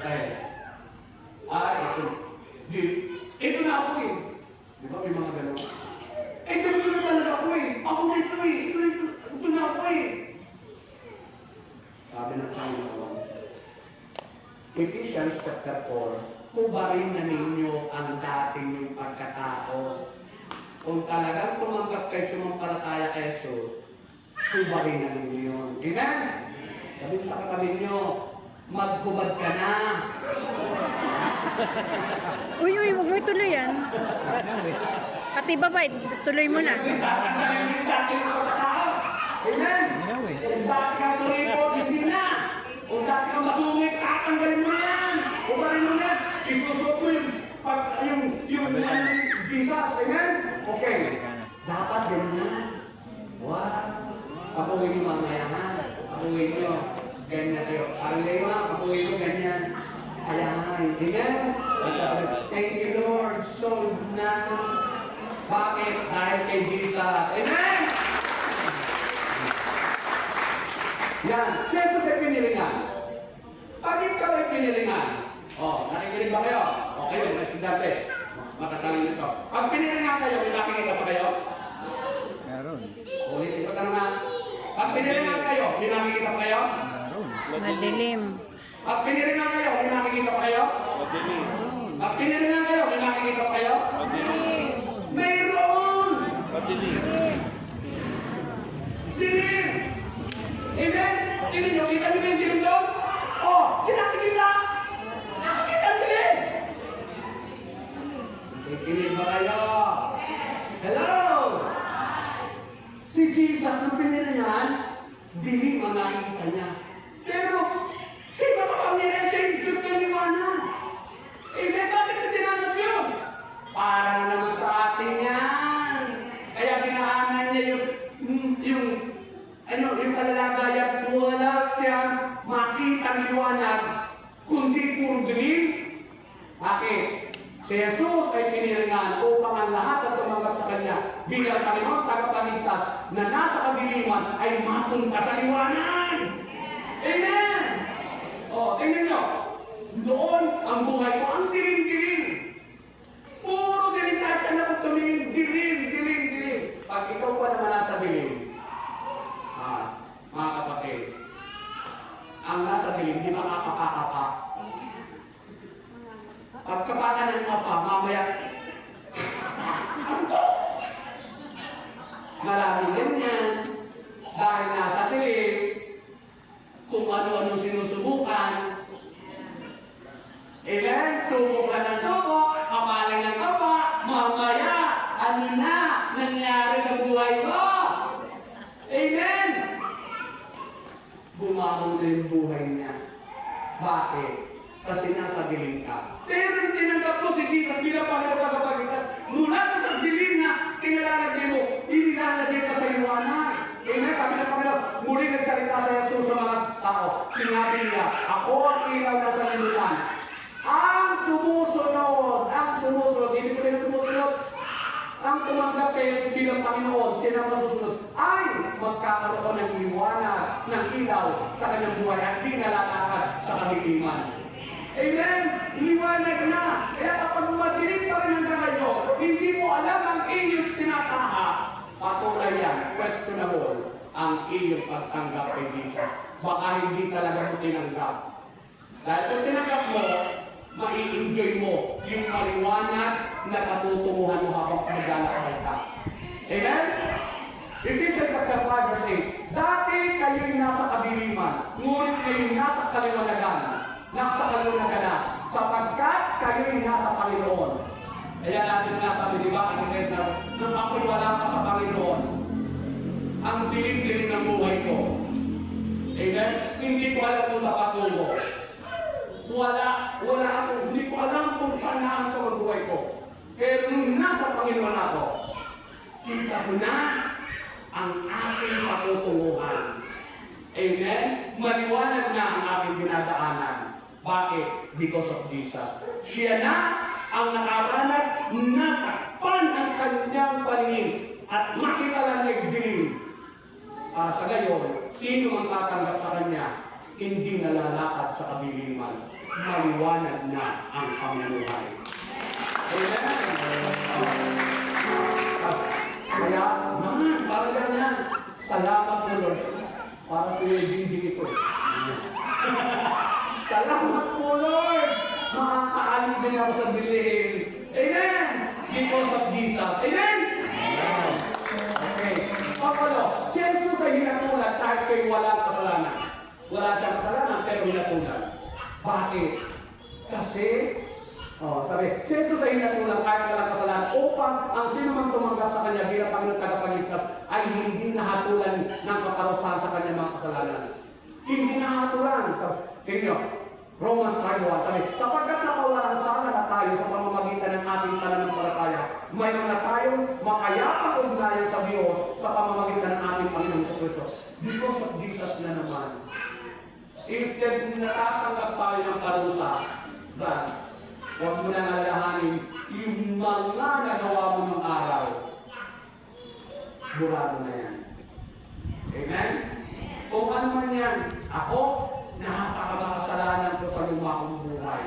Ay, ito na ako eh. Di ba may mga gano'n? Ito na talaga ako eh. Ako na ito eh. Ito na ako eh. Sabi ng Panginoon, Ephesians chapter 4, kubarin na ninyo ang dating yung pagkatao. Kung talagang tumanggap kayo sumampalataya kay Jesus, kubarin na ninyo yun. Amen? Sabi sa katabi nyo, maghubad ka na. Uy, huwag mo ituloy yan. Pati babae, tuloy mo na. Amen? Kung dati ka tuloy po, hindi na. Kung dati ka masungit, tatanggalin mo yan. Kubarin mo yan. Isusot mo yung Jesus. Amen? Okay. Dapat ganyan. Wow. Papuwi nyo mamaya ha. Papuwi nyo. Ganyan kayo. Alema, papuwi nyo ganyan. Ayan. Amen? Thank you, Lord. So na. Bakit? Dahil kay Jesus. Amen? Yan. Jesus ay pinilingan. Pag ikaw ay pinilingan. Nakikinig ba kayo? Okay, may estudyante. Matatanong nito. Pag pinilingan kayo, may nakikita pa kayo? Meron. Ulitin ko na naman. Pag pinilingan kayo, may nakikita pa kayo? Madilim. Pag pinilingan kayo, may nakikita pa kayo? Pag pinilingan kayo, may nakikita pa kayo? Mayroon! Dilim! Amen? Tingnan nyo, kita nyo yung dilim doon? Nakikita! Nakikita ang dilim! Nakikinig ba kayo? Hello! Si Jesus, nung pinilingan, dilim ang nakikita niya. Pero, sino makapangyarihan siya yung Diyos ng liwanag? Amen? Bakit ito dinanas yun? Para naman sa atin yan. Kaya ginaanan niya yung kalalagayan, wala siyang makita ang liwanag, kundi puro dilim. Bakit? Si Jesus ay pinilingan upang ang lahat na tumanggap sa Kanya bilang Panginoon tagapagligtas na nasa kadiliman ay mapunta sa liwanag. Amen! Tingnan nyo. Doon ang buhay ko, ang dilim-dilim. Puro dilim kahit ka na tumingin, dilim. Pag ikaw pa naman nasa dilim, mga kapatid, ang nasa dilim, di makakapakapa. Pagkapakan ng mapa, mamaya, maraming ganyan, dahil nasa dilim, kung ano-ano sinusubukan. Amen? Subok ka ng subok, kapalan ng kapa, mamaya, ano na nangyari sa buhay mo? Amen? Bumaho na yung buhay niya. Bakit? Kasi nasa dilim ka. Pero yung tinanggap mo si Jesus bilang Panginoon tagapagligtas, mula ka sa dilim na kinalalagay mo, inilalagay ka sa liwanag. Amen? Sabi ng Panginoon, muli nagsalita sa Jesus sa mga tao. Sinabi niya, ako ang ilaw na sa limutan. Ang sumusunod, hindi ko rin sumusunod, ang tumanggap kayo bilang Panginoon, siya na masusunod, ay magkakaroon ng liwanag, ng ilaw sa kanyang buhay at di nalalakad sa kadiliman. Amen? Liwanag na. Kaya kapag madilim pa rin hanggang kayo, hindi mo alam ang iyong tinataha. Patuloy yan, questionable ang iyong pagtanggap kay Jesus. Baka hindi talaga mo tinanggap. Dahil kung tinanggap mo, mai-enjoy mo yung maliwanag na patutunguhan mo habang maglalakay ka. Amen? Ephesians chapter 5 verse 8, dati kayo'y nasa kadiliman, ngunit kayo'y nasa kaliwanagan, sapagkat kayo'y nasa Panginoon. Kaya natin sinasabi, di ba, nung ako'y wala ka sa Panginoon, ang dilim-dilim ng buhay ko. Amen? Hindi ko alam kung sa patungo. Wala ako, hindi ko alam kung saan na ang buhay ko. Pero nung nasa Panginoon ako, kita ko na ang aking patutunguhan. Amen? Maliwanag na ang aking dinadaanan. Bakit? Because of Jesus. Siya na ang nakaranas na takpan ang kanyang paningin at makita lang niya dilim. Sa gayon, sino ang tatanggap sa kanya? hindi nalalakad sa kabiliman. Maliwanag na ang pamumuhay. Amen. Kaya, para ganyan, salamat po Lord. Para sa iyo, hindi ito. Salamat po Lord. Makakaalis din ako sa bilhin. Amen. Because of Jesus. Amen. Okay. Pagpalo, si Jesus ay hinatulan kahit kayo walang kasalanan. Wala siyang kasalanan, pero hinatulan. Bakit? Kasi, sabi, si Jesus ay hinatulan kahit walang kasalanan upang ang sino mang tumanggap sa Kanya bilang Panginoon tagapagligtas ay hindi nahatulan ng kaparusahan sa Kanya mga kasalanan. Hindi nahatulan. Tingnan, Romans 5:1, sabi, sapagkat napawalan sana na tayo sa pamamagitan ng ating pananampalataya, mayroon na tayong makayapang ugnayan sa Diyos sa pamamagitan ng ating Panginoon sa Kristo. Because of Jesus na naman. Instead na natatanggap tayo ng parusa, huwag mo nang alalahanin yung mga nagawa mo ng araw. Burado na yan. Amen? Kung ano man yan, ako, napakabakasalanan ko sa luma kong buhay.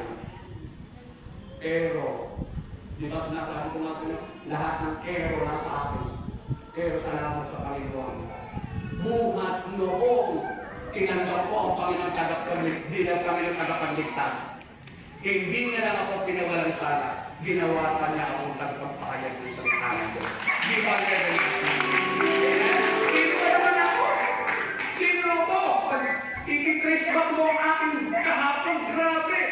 Pero, di ba sinasabi ko natin, lahat ng kero nasa akin. Pero salamat sa Panginoon. Buhat noong tinanggap ko ang Panginoon tagapagligtas, bilang Panginoon tagapagligtas. Hindi niya lang ako pinawalang sana, ginawa pa niya akong tagapagpahayag ng salita ng Diyos. Di ba level natin? Sino ba naman ako? Sino ako? Pag i-trace back mo ang aking kahapon, grabe!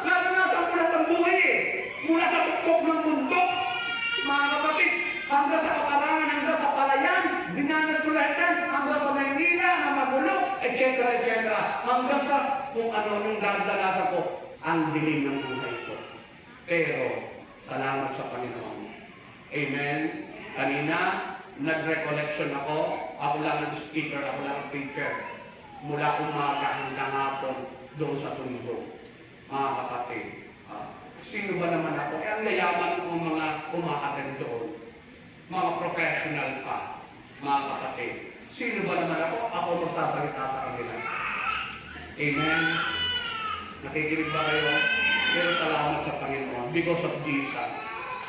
Lalo nasa mula ng buhay eh. Mula sa tuktok ng bundok, mga kapatid, hanggang sa Kaparangan, hanggang sa Palayan, dinanas ko lahat yan, hanggang sa Maynila, na magulo, etc. Hanggang sa kung ano-anong dadanasan ko, ang dilim ng buhay ko. Pero, salamat sa Panginoon. Amen? Kanina, nag-recollection ako lang ang speaker, ako lang ang preacher. Mula umaga hanggang hapon, doon sa tundo. Mga kapatid, sino ba naman ako? Ang layaman ng mga umakatid doon. Mga professional pa, mga kapatid. Sino ba naman ako? Ako magsasalita sa kanila. Amen? Nakikinig ba kayo? Pero salamat sa Panginoon because of Jesus.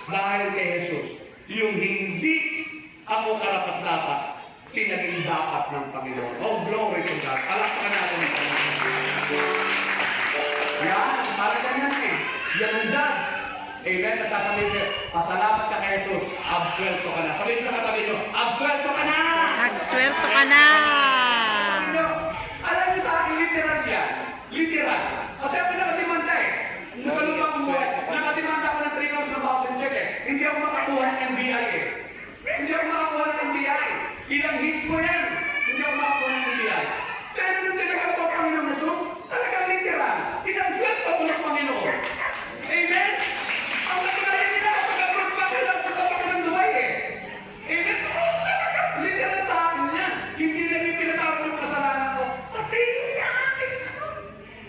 Dahil kay Jesus, yung hindi ako karapat-dapat, sinaging dapat ng Panginoon. Oh, glory to God. Palakpakan natin ang Panginoon. Yan, para ganyan eh. Yan ang judge. Amen? At sasabihin niyo, pasalamat ka kay Jesus, absuelto ka na. Sabihin sa katabi niyo, absuelto ka na! Absuelto ka na! Alam niyo sa akin, literal yan. Literal. Kasi ako nakatimanda eh. Nasa lumang buhay, nakatimanda ako ng 3 months na voucher check eh. Hindi ako makakuha ng NBI eh. Hindi ako makakuha ng NBI. Ilang hit ko yan. Hindi ako makakuha ng NBI. Pero nung tinagap ko ang Panginoon Jesus, talagang literal. Inang-swelto ko ng Panginoon. Amen? Ang natunayan nila, pag-abroad pa ko lang, pagkapa ko ng Dubai eh. Amen? Literal sa akin yan. Hindi na yung pinatawag ng kasalanan ko. Pati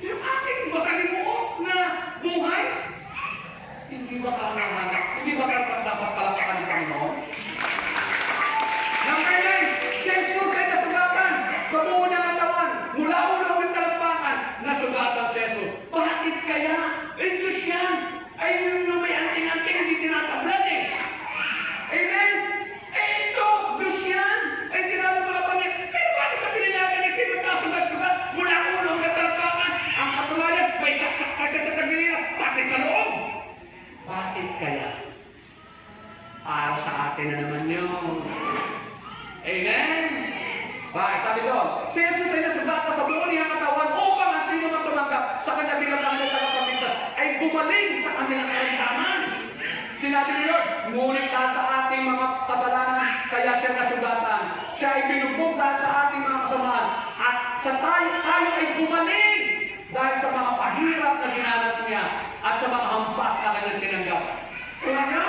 yung aking masalimuot na buhay. Hindi ba ka nanganak? Hindi ba ka dapat palapakan ng Panginoon? Number 9, Jesus ay nasugatan sa buo ng katawan. Mula ulo ng talampakan, nasugatan si Jesus. Bakit kaya? Diyos yan. Ay yung may anting-anting, hindi tinatablan eh. Amen? Ito, Diyos yan. Ay tinawag mga pangit. Pero bakit ka pinayagan niya sinagkasugat-sugat mula ulo ng talampakan? Ang katulayan, may saksak ka sa tagilira, pati sa loob. Bakit kaya? Para sa atin na naman yun. Amen? Bakit? Sabi doon, si Jesus ay nasugatan sa buo niyang katawan upang ang sino man tumanggap sa kanya bilang Panginoon tagapagligtas ay gumaling sa kanilang karamdaman. Sinabi ni Lord, ngunit dahil sa ating mga kasalanan, kaya siya nasugatan. Siya ay binugbog dahil sa ating mga kasamaan. At sa tayo ay gumaling dahil sa mga pahirap na ginanap niya at sa mga hampas na kanyang tinanggap. Kaya,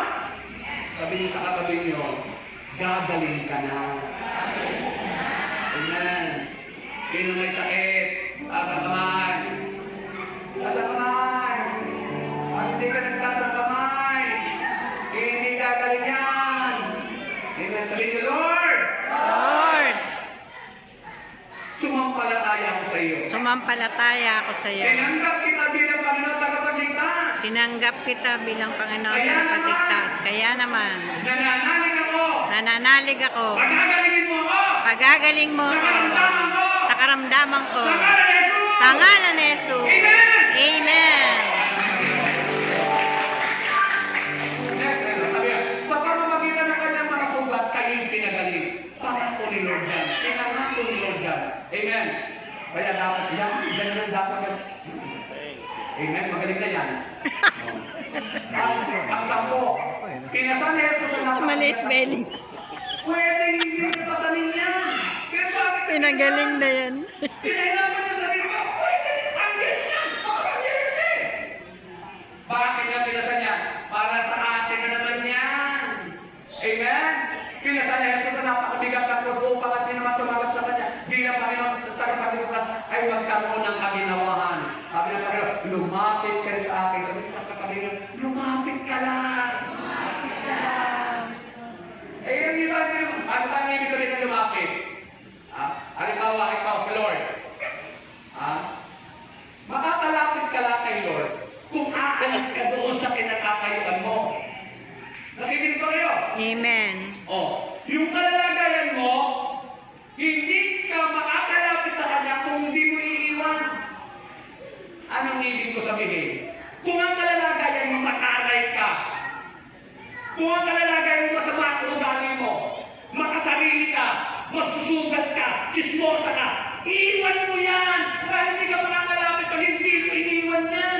sabi niyo sa katabi niyo, gagaling ka na. Amen. Sino may sakit? Tasa kamay. Tasa kamay. At hindi ka nagtasa kamay, hindi gagaling yan. Amen. Sabi niyo, Lord! Lord! Sumampalataya ako sa iyo. Nananampalataya ako sa iyo. Tinanggap kita bilang Panginoon tagapagligtas. Tinanggap kita bilang Panginoon tagapagligtas. Kaya naman, Nananalig ako. nananalig ako. Pagagalingin mo ako. Pagagaling mo Sa ako karamdaman ko. sa karamdaman ko. Sa ngalan ni Jesus. Sa ngalan ni Jesus. Amen. Amen. Next, sabi yan, sa pamamagitan ng kanyang mga sugat, kayo'y pinagaling. Pangako ni Lord yan. Pinangako ni Lord yan. Amen. Kaya dapat yan, yan dapat yan. Amen, magaling na yan. Ang sampo, pinasal ni Jesus na Mali spelling. pwede hindi pasalin yan. Kaya bakit Pinagaling na yan. pinahirapan niya sa sarili ko? Pwede, ang ganyan. Bakit niya pinasal yan? Para sa atin na naman yan. Amen? Pinasal niya Jesus na napakabigat na krus upang kasi naman tumanggap sa kanya. Bilang Panginoon tagapagligtas ay magkaroon ng kaginawahan. Sabi ng Panginoon, lumapit ka sa akin. Sabi ng Panginoon, lumapit ka lang. Lumapit ka lang. Eh, yung iba din, ano pa ibig sabihin ng lumapit? Halimbawa, ikaw sa Lord. Makakalapit ka lang kay Lord kung aalis ka doon sa kinakakayuan mo. Nakikinig ba kayo? Amen. Oh, yung kalalagayan mo, hindi ka makakalapit sa Kanya kung hindi mo iiwan. Anong ibig ko sabihin? Kung ang kalalagayan mo, makaray ka. Kung ang kalalagayan mo, masama ang ugali mo, makasarili ka, magsusugat ka, chismosa ka, iiwan mo yan! Dahil hindi ka makakalapit pag hindi mo iniiwan yan.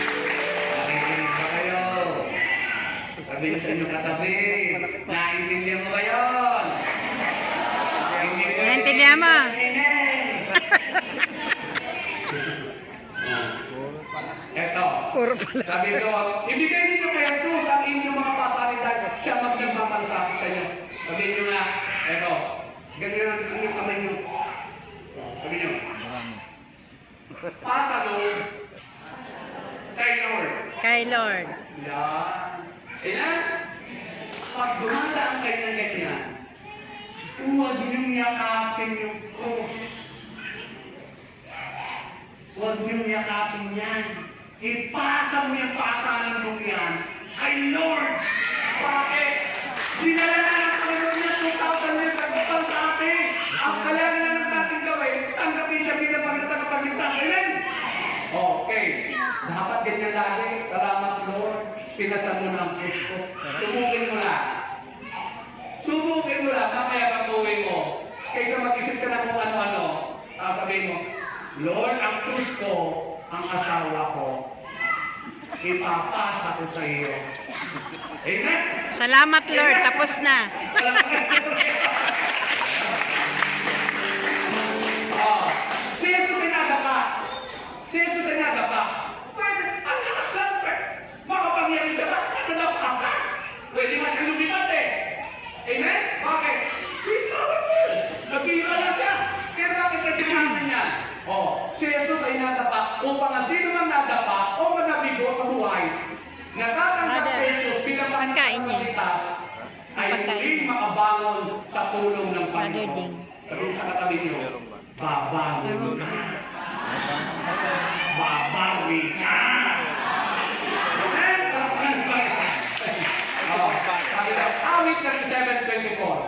Nakikinig ba kayo? Sabihin sa inyo katabi, naintindihan mo ba yun? Hindi ko Naintindihan mo? Amen. Eto, Puro pala. sabi ko, ibigay ninyo kay Jesus ang inyong mga pasalita, siya magnagmamalsakit sa inyo. Sabi nyo nga, eto, ganyan ang inyong kamay nyo. Sabi nyo, pasalo kay Lord. Kay Lord. Yan. Ayan. Pag dumadaan kayo ng ganyan, huwag niyong yakapin yung cross. Huwag niyong yakapin yan. Ipasa mo yung pasanan mo yan kay Lord. Bakit? Dinala na ng Panginoon niya 2,000 years ago sa atin. Ang kailangan na ng ating gawin, tanggapin siya bilang Panginoon tagapagligtas. Amen? Okay. Dapat ganyan lagi. Salamat, Lord. Pinasan mo na ang puso. Subukin mo na. Subukin mo lang. Mamaya pag-uwi mo. Kaysa mag-isip ka na kung ano-ano. Sabihin mo, Lord, ang puso ko, ang asawa ko, ipapasa ko sa iyo. Amen? Salamat Lord. Tapos na. Si Jesus ay nadapa. Si Jesus ay nadapa. Pwede, ang lakas lang, makapangyari siya ba? Nadapa ka? Pwede man siya lumipat eh. Amen? Bakit? He's powerful. Nag-iiba lang siya. Kaya bakit nagkakaroon niya? Si Jesus ay nadapa upang ang sino man nadapa o manabigo sa buhay, natatanggap Brother, kay Jesus bilang pagkain niya. pagkakalitas ay Pagkain muling niya. makabangon sa tulong ng Brother Panginoon. Ding. Sabihin sa katabi niyo, babangon na. Babawi ka. Amen? Sabi daw, awit 37:24.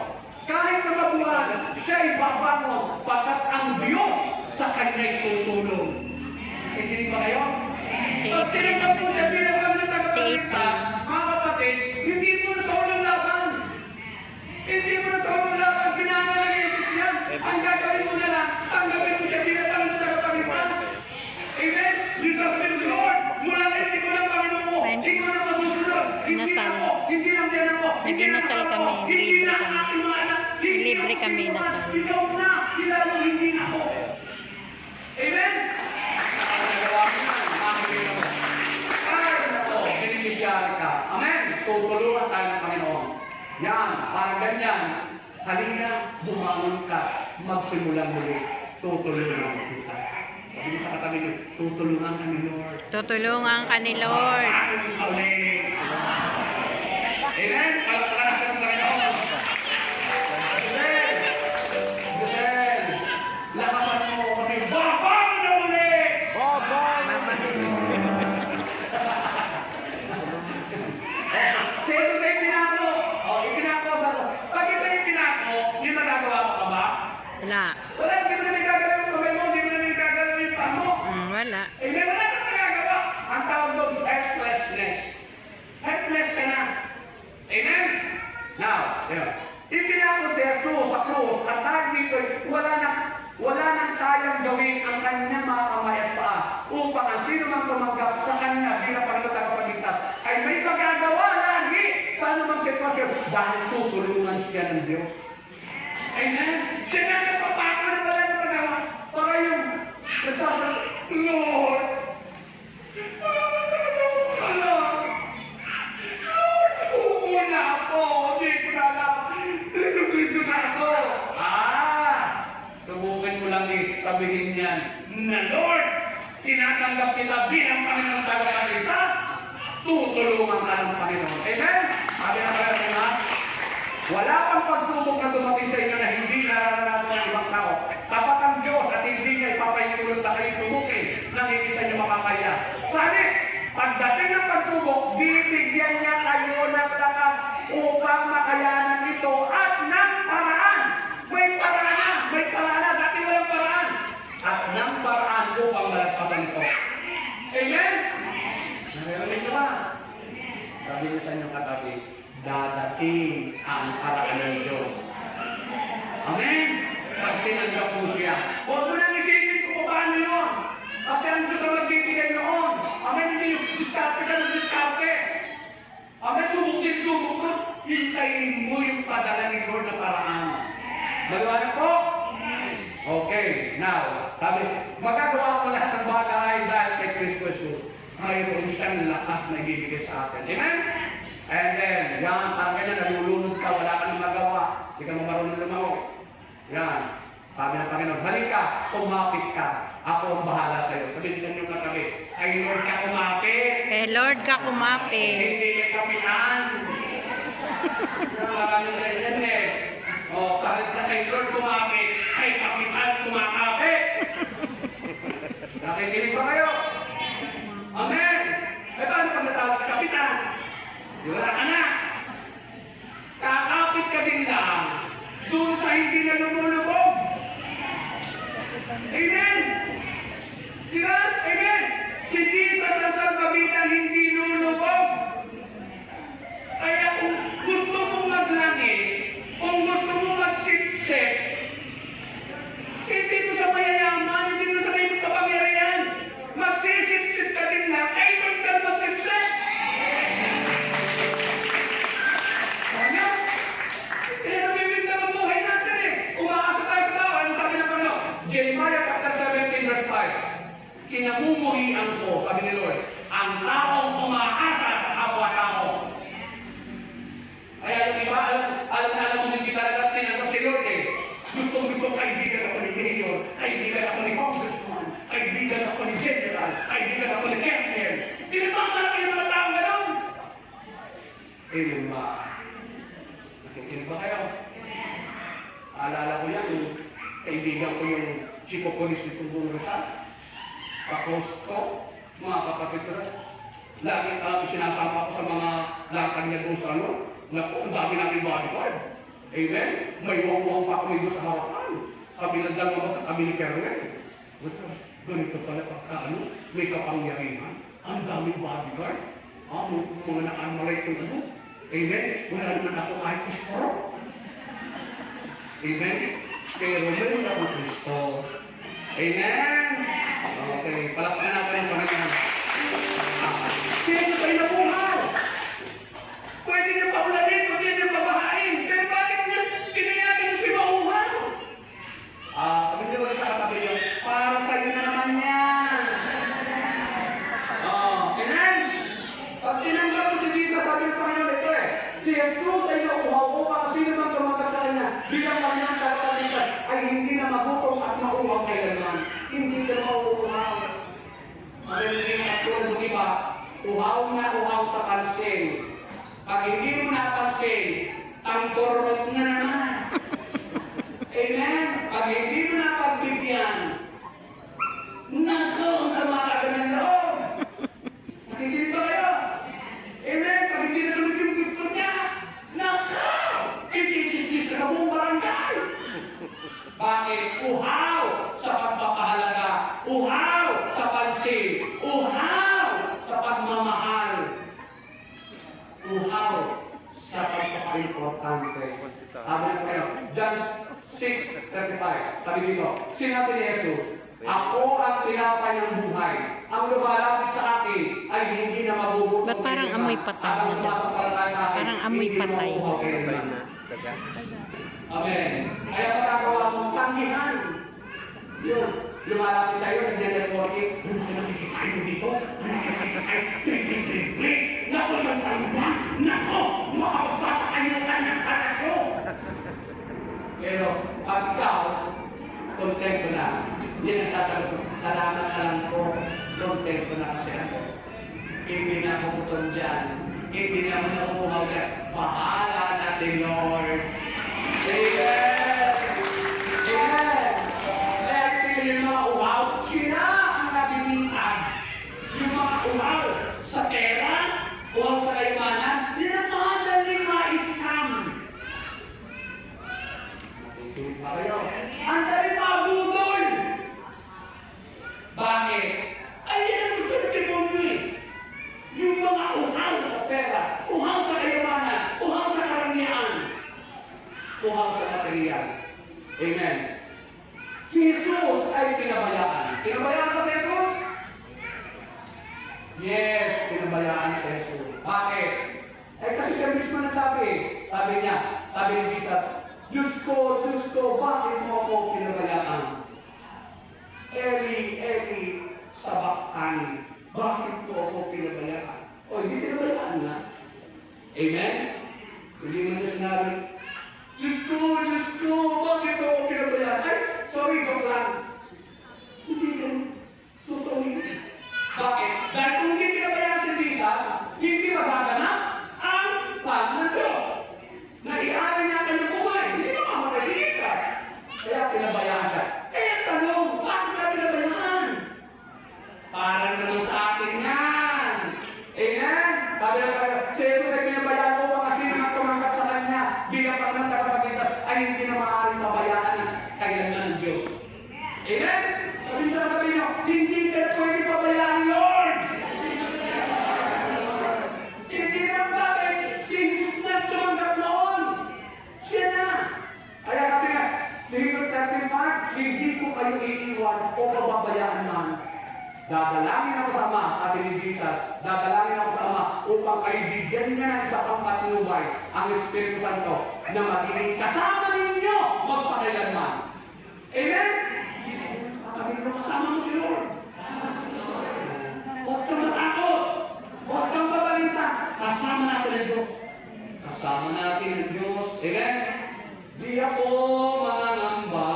Kahit na mabuhan, siya ay babangon pagkat ang Diyos sa kanya'y tutulong. Nakikinig ba kayo? Pag tinanggap mo siya bilang Panginoon tagapagligtas, mga kapatid, hindi mo na sa unang laban. Hindi mo na sa unang laban. Ginagawa ng Jesus yan. Ang gagawin mo na lang, tanggapin mo siya bilang Panginoon tagapagligtas. Amen? Yung sasabihin mo, Lord, mula na hindi ko na Panginoon mo. Hindi ko na masusunod. Hindi na ako. Hindi na din ako. Hindi na Naginasal ako. kami, Hindi libre na kami. ang aking mga anak. Hindi Libre ako kami susunod. nasal. Ikaw na. Kilala hindi na ako. Amen? Nakakagawa mo na. Makikita mo. Ay, nako. Beneficiary ka. Amen? Tutulungan tayo ng Panginoon. Yan. Parang ganyan. Halina, bumangon ka. Magsimulan muli. Tutulungan kita. Sabi sa katabi niyo, tutulungan ka ni Lord. Tutulungan ka ni Lord. Amen? Palakpakan natin ang Panginoon. Amen? Wala. Wala, hindi mo na nagagalaw yung kamay mo, hindi mo na nagagalaw yung paa mo. Wala. Amen, wala kang nagagawa. Ang tawag doon, helplessness. Helpless ka na. Amen? Now, yun. Ipinako si Jesus sa krus at dahil dito, wala nang kayang gawin ang kanyang mga kamay at paa upang ang sino mang tumanggap sa kanya bilang Panginoon at Tagapagligtas ay may magagawa lagi sa anumang sitwasyon dahil tutulungan siya ng Diyos. Amen? Siya na nagpapako na wala nang magawa para yung nagsasabi, Lord, suko na ako, hindi ko na alam, dito na ako. Subukan mo lang sabihin niyan na Lord, tinatanggap kita bilang Panginoon Tagapagligtas, tutulungan ka ng Panginoon. Amen? Sabi na pala nga, wala pang pagsubok na dumating sa inyo na hindi nararanasan ng ibang tao. Tapat ang Diyos at hindi niya ipapahintulot na kayo tumukin nang hindi niyo makakaya. Sabi, pagdating ng pagsubok, bibigyan niya kayo ng lakas upang makayanan ito at ng paraan. May paraan na, may paraan na, dati walang paraan. At ng paraan upang malagpasan ito. Amen? Narinig niyo ba? Sabi niyo sa inyong katabi, dadating ang paraan ng Diyos. Amen? Pag tinanggap mo siya. Huwag mo nang isipin kung paano yun. Kasi ang Diyos ang nagbibigay noon. Amen? Hindi yung diskarte ka ng diskarte. Amen? Subok ka. Hintayin mo yung padala ni Lord na paraan. Maliwanag po? Okay. Now, sabi, magagawa ko lahat ng bagay dahil kay Kristo Jesus. Mayroon siyang lakas na ibibigay sa atin. Amen? And then, yan, parang ganyan, nalulunod ka, wala ka nang magawa. Hindi ka marunong lumangoy. Yan. Sabi ng Panginoon, halika, kumapit ka. Ako ang bahala sa iyo. Sabihin niyo katabi, ay Lord ka kumapit. Lord ka kumapit. Hindi ka kapitan. Maraming ganyan eh. O, kahit na kay Lord kumapit, ay kapitan kumakapit. Nakikinig ba kayo? Amen. Eh, paano pag natawag sa kapitan? Wala ka na. Kakapit ka din lang doon sa hindi na lumulubog. Amen. Diba? Amen. Si Jesus na sa kapitan hindi lulubog. Kaya kung gusto mong maglangis, kung gusto mong magsipsip, hindi mo sa mayayaman, hindi mo sa may kapangyarihan. Magsisipsip ka din lang, ay doon ka magsipsip. Ano? Kaya namimigta ang buhay natin eh. Umaasa tayo sa tao. Ano sabi ng Panginoon? Jeremiah chapter 17 verse 5. Kinamumuhian ko, sabi ni Lord, ang taong umaasa sa kapwa-tao. Kaya yung iba, alam mo hindi talaga tinanong si Lord eh. Gusto kaibigan ako ni Mayor, kaibigan ako ni Congressman, kaibigan ako ni General, kaibigan ako ni Captain. Tinatawag na yung mga tao gano'n. Eh, yung mga nakikinig ba kayo? Alala ko yan, yung kaibigan ko yung chief of police nitong buong Rizal. Kapos ko, mga kapatid ko. Lagi sinasama ko sa mga lakad niya doon sa ano. Naku, ang dami namin bodyguard. Amen? May wang-wang pa kami doon sa harapan. Sabi ng dalawa at kami ni Kerwin. Ganito pala pagka ano, may kapangyarihan. Ang daming bodyguard. Mga nakamalay ko ano. Amen? Wala naman ako kahit Kristo. Amen? Pero meron ako Kristo. Amen? Okay, palakpakan natin ang Panginoon. Sino kayo nabuhay? Pwede niyo paulanin, pwede niyo pabahain. Pero bakit niya kinayagan niyo siya mauhaw? Sabi niyo sa katabi niyo, para sa'yo na naman yan. Amen? Pag tinanggap mo si Jesus, sabi ng Panginoon ito eh, si Jesus ay nauhaw upang sino man tumagat sa kanya bilang Panginoon Tagapagligtas ay hindi na magutom at mauhaw kailanman. Hindi Bakit? Uhaw sa pagpapahalaga, uhaw sa pansin, uhaw sa pagmamahal, uhaw sa pagpapaka-importante. Sabi na kayo, John 6:35, sabi dito, sinabi ni Jesus, ako ang tinapay ng buhay. Ang lumalapit sa akin ay hindi na mabubuto. Ba't parang amoy patay na daw? Parang amoy patay. Amen. Kaya magagawa mong tanggihan. Yun, lumalapit sa'yo, nag-networking. Ano kayo nakikikain mo dito? Ano kayo nakikikain? Naku, isang tanggihan! Naku, makapagpapakayo ka ng parasyo! Pero, pag ikaw, kontento na. Hindi nagsasagot ko, salamat na lang po. Kontento na kasi ako. Hindi na ako putol dyan. Hindi na ako nakukuhaw dyan. Bahala na si Lord. Amen! Amen! Dahil yung mga uhaw, sila ang nabibintag. Yung mga uhaw sa pera, uhaw sa kaimanan, sila madaling ma-scam. Ang dali mabudol! Bakit? Ay, yan ang gusto ng demonyo eh. Yung mga uhaw sa pera, uhaw sa kayamanan, uhaw sa karamihan, uhaw sa material. Amen. Si Jesus ay pinabayaan. Pinabayaan ba si Jesus? Yes, pinabayaan si Jesus. Bakit? Eh kasi siya mismo nagsabi. Sabi niya, sabi ni Jesus, Diyos ko, bakit mo ako pinabayaan? Eli, sabaktan, bakit mo ako pinabayaan? O, hindi pinabayaan na. Amen? Hindi mo na sinabi, Diyos ko, bakit mo ako pinabayaan? Ay, sorry, joke lang. Hindi ka, totoo hindi. Bakit? Dahil kung hindi pinabayaan si Jesus, hindi magaganap ang plan ng Diyos. Naiaalay niya ka ng buhay, hindi mamamatay si Jesus. Kaya pinabayaan ka. Kaya tanong, bakit ka pinabayaan? Parang naman sa atin yan. Amen? Sabi na kayo, si Jesus ay pinabayaan ko pa kasi naman tumanggap sa Kanya bilang pag nagkakapagkitas ay hindi na maaaring pabayaan ang kailangan ng Diyos. Amen? Sabi sa sabi niyo, hindi ka pwede pabayaan ni Lord. Hindi na bakit? Si Jesus na tumanggap noon. Siya na. Kaya sabi nga, si Hebrews 13:5, hindi ko kayo iiwan o pababayaan man. Dadalangin ako sa Ama, sabi ni Jesus, dadalangin ako sa Ama upang kayo bigyan niya ng isa pang patnubay, ang Espiritu Santo, na magiging kasama ninyo magpakailanman. Amen? Sabi ko, kasama mo si Lord. Huwag kang matakot. Huwag kang babalisa. Kasama natin ang Diyos. Kasama natin ang Diyos. Amen? Di ako mangangamba.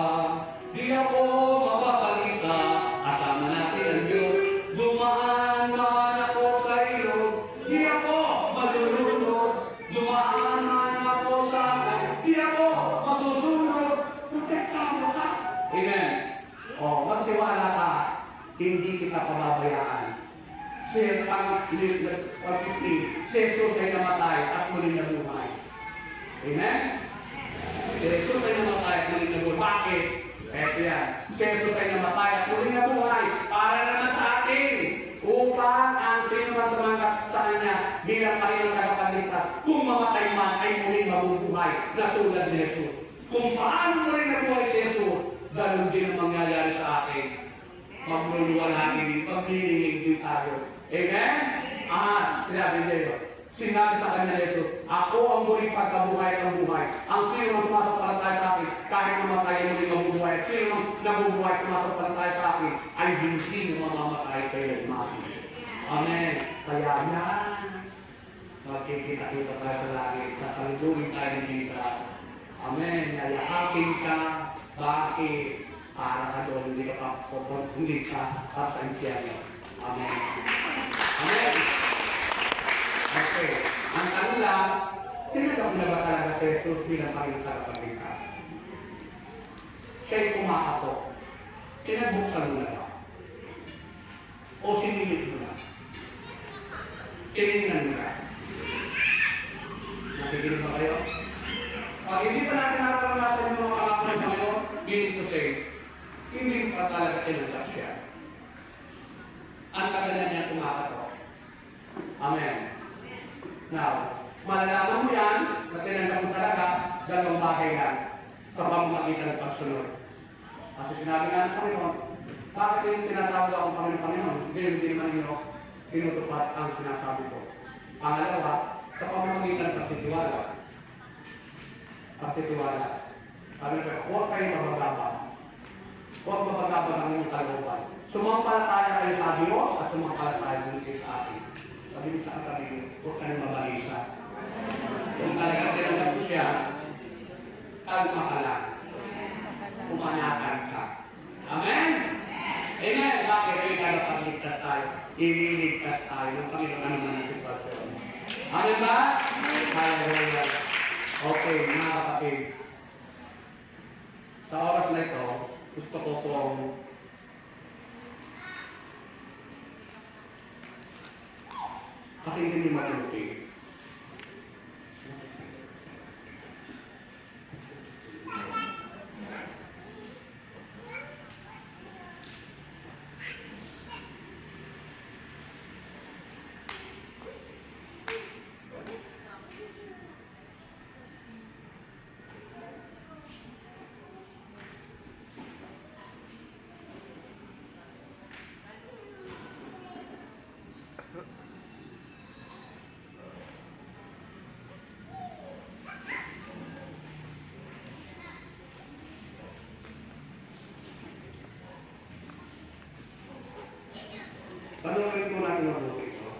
Di ako mababalisa. Kasama natin ang Diyos. Dumaan man ako sa iyo. Di ako malulunod. Dumaan man ako sa akin. Di ako masusunod. Protektado ka. Amen. O, magtiwala ka. Hindi kita pababayaan. Si Jesus ay namatay at muli nabuhay. Amen? Si Jesus ay namatay at muli nabuhay. Bakit? Eto yan. Si Jesus ay namatay at muli nabuhay para naman sa atin. Upang ang sino man tumanggap sa Kanya bilang kanilang tagapagligtas, kung mamatay man ay muli mabubuhay na tulad ni Jesus. Kung paano muli nabuhay si Jesus, ganun din ang mangyayari sa atin. Magluluwalhati, maglilinig din tayo. Amen? Sinabi sa kanya Jesus, ako ang muling pagkabuhay ng buhay. Ang sino ang sumasampalataya sa akin, kahit namatay ang muling mabubuhay. At sino ang nabubuhay at sumasampalataya sa akin, ay hindi mamamatay kayo mati. Amen. Kaya yan, magkikita-kita tayo sa langit. Sasaluduin tayo ng Jesus. Amen. Yayakapin ka. Bakit? Para ka doon, hindi ka hindi ka sa impyerno. Amen. Amen. Okay. Ang tanong lang, tinanggap na ba talaga si Jesus bilang Panginoon sa kapagligtas? Siya'y kumakato. Tinabuksan mo na ba? O sinilit mo na? Tinignan mo na? Nakikinig ba kayo? Pag hindi pa natin nararanasan yung mga pangako ng Panginoon, meaning to say, hindi pa talaga tinanggap siya. Ang tagal na niya tumakatok. Amen. Now, malalaman mo yan, na tinanggap mo talaga, dalawang bagay lang sa pamamagitan ng pagsunod. Kasi sinabi nga ng Panginoon, bakit yung tinatawag akong Panginoon? Hindi naman nyo tinutupad ang sinasabi ko. Pangalawa, sa pamamagitan ng pagtitiwala. Pagtitiwala. Sabi ko, huwag kayong mabagaba. Huwag mabagaba ng inyong kalooban. Sumampalataya kayo sa Diyos at sumampalataya din sa akin. Sabi niyo sa katabi, huwag kayong mabalisa. Kung talagang tinanggap ko siya, kalma ka lang. Umanakan ka. Amen? Amen. Bakit kayo nakapagligtas tayo? Ililigtas tayo ng Panginoon naman ng sitwasyon. Amen ba? Hallelujah. Okay, mga kapatid. Sa oras na ito, gusto ko pong pakinggan niyo mabuti. Panoorin po natin mabuti ito.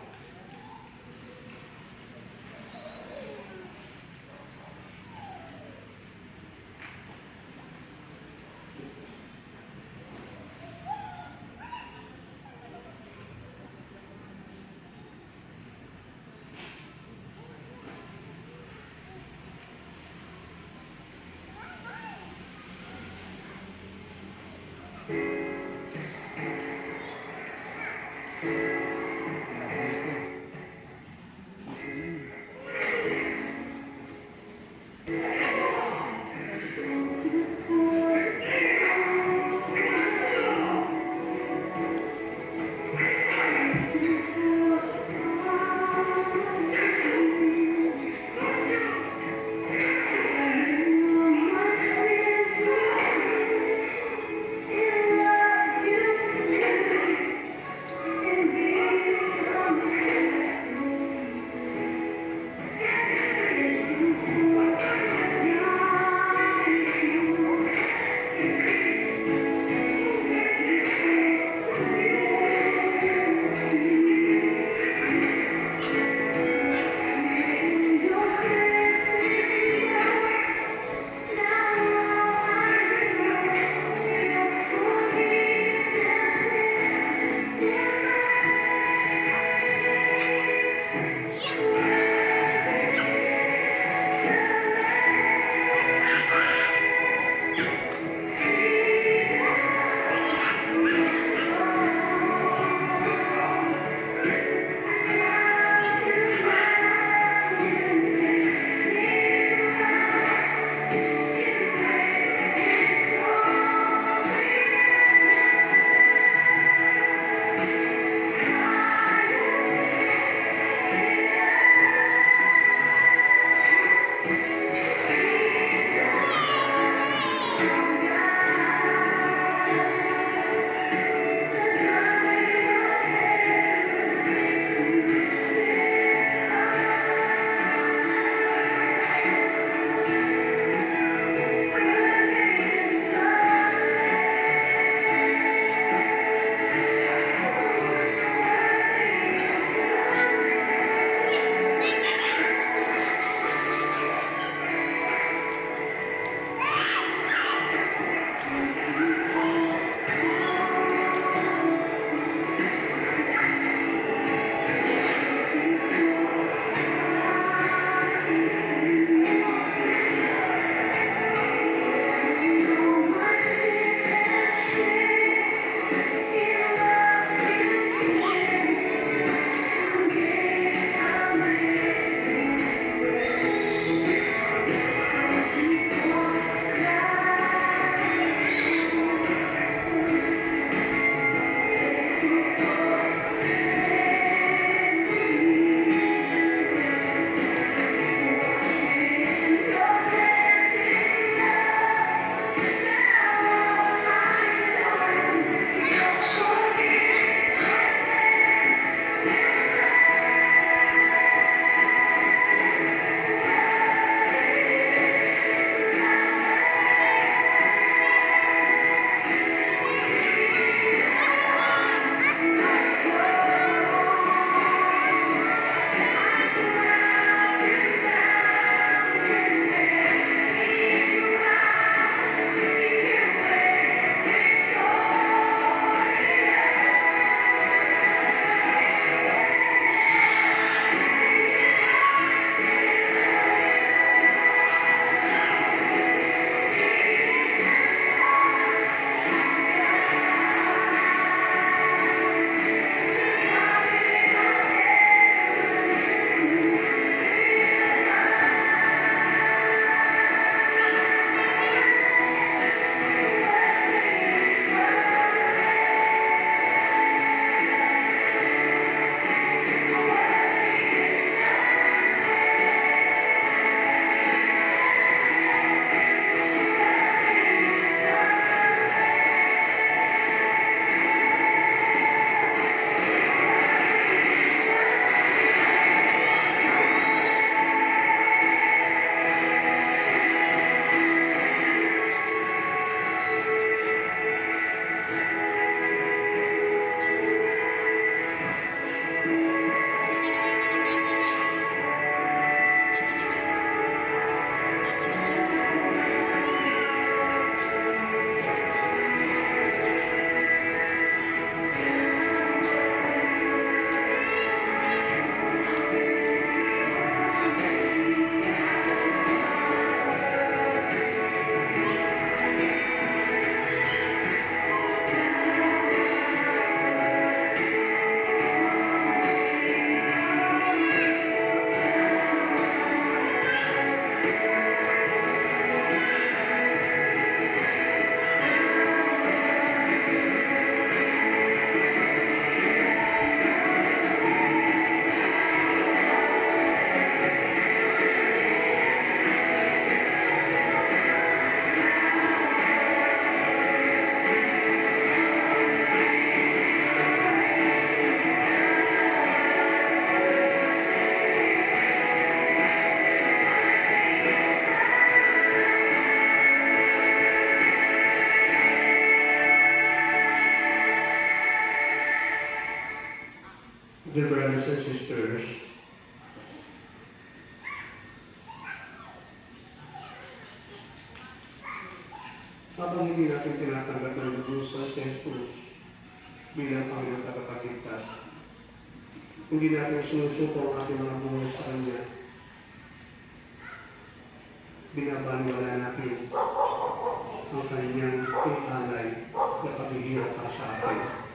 Dear brothers and sisters, habang hindi natin tinatanggap ng lubos sa Jesus bilang Panginoon at Tagapagligtas, hindi natin sinusuko ang ating mga buhay sa Kanya, binabaniwala natin ang Kanyang alay na paghihirap para sa atin.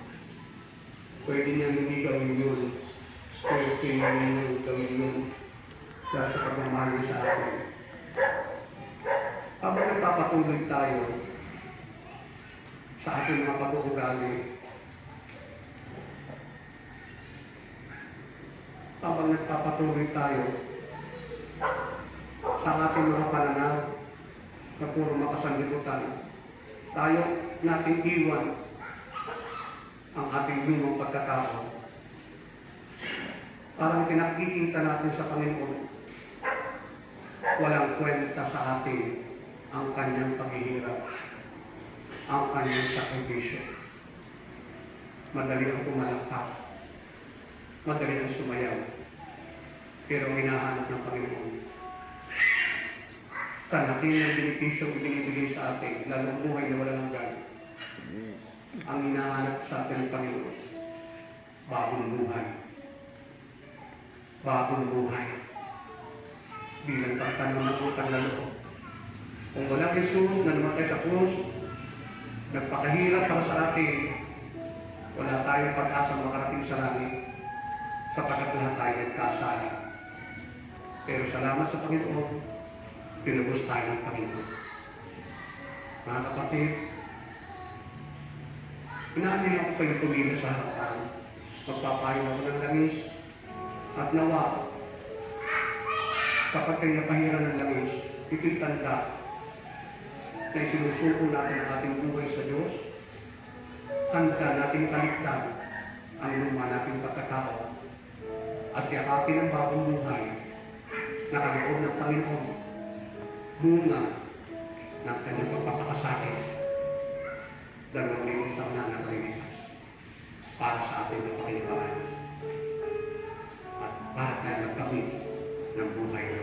Pwede niyang hindi gawin yun, pwede niyang gawin yun dahil sa pagmamahal sa atin. Habang nagpapatuloy tayo sa ating mga pag-uugali, habang nagpapatuloy tayo sa ating mga pananaw na puro makasanlibutan, tayo nating iwan ang ating lumang pagkatao. Parang pinakikita natin sa Panginoon, walang kwenta sa atin ang kanyang paghihirap, ang kanyang sakripisyo. Madali ang pumalakpak, madali ang sumayaw, pero ang hinahanap ng Panginoon, kanakin ng benepisyo ibinibigay sa atin, lalong buhay na walang hanggan. Ang hinahanap sa atin ng Panginoon, bagong buhay. Bagong buhay. Bilang pagtanong ng utang na loob. Kung wala Jesus na namatay sa krus, nagpakahirap para sa atin, wala tayong pag-asa makarating sa langit, sapagkat lahat tayo nagkasala. Pero salamat sa Panginoon, pinubos tayo ng Panginoon. Mga kapatid, inaanay ako kayo tumila sa harapan, magpapayo ako ng langis, at nawa, kapag kayo napahiran ng langis, ito'y tanda na isinusuko natin ang ating buhay sa Diyos, tanda nating kaligtan ang luma nating pagkatao, at yakapin ang bagong buhay na kaloob ng Panginoon, bunga ng kanyang pagpapakasakit, 2,000 taon na nakalilipas para sa ating kapakinabangan at para tayo magkamit ng buhay na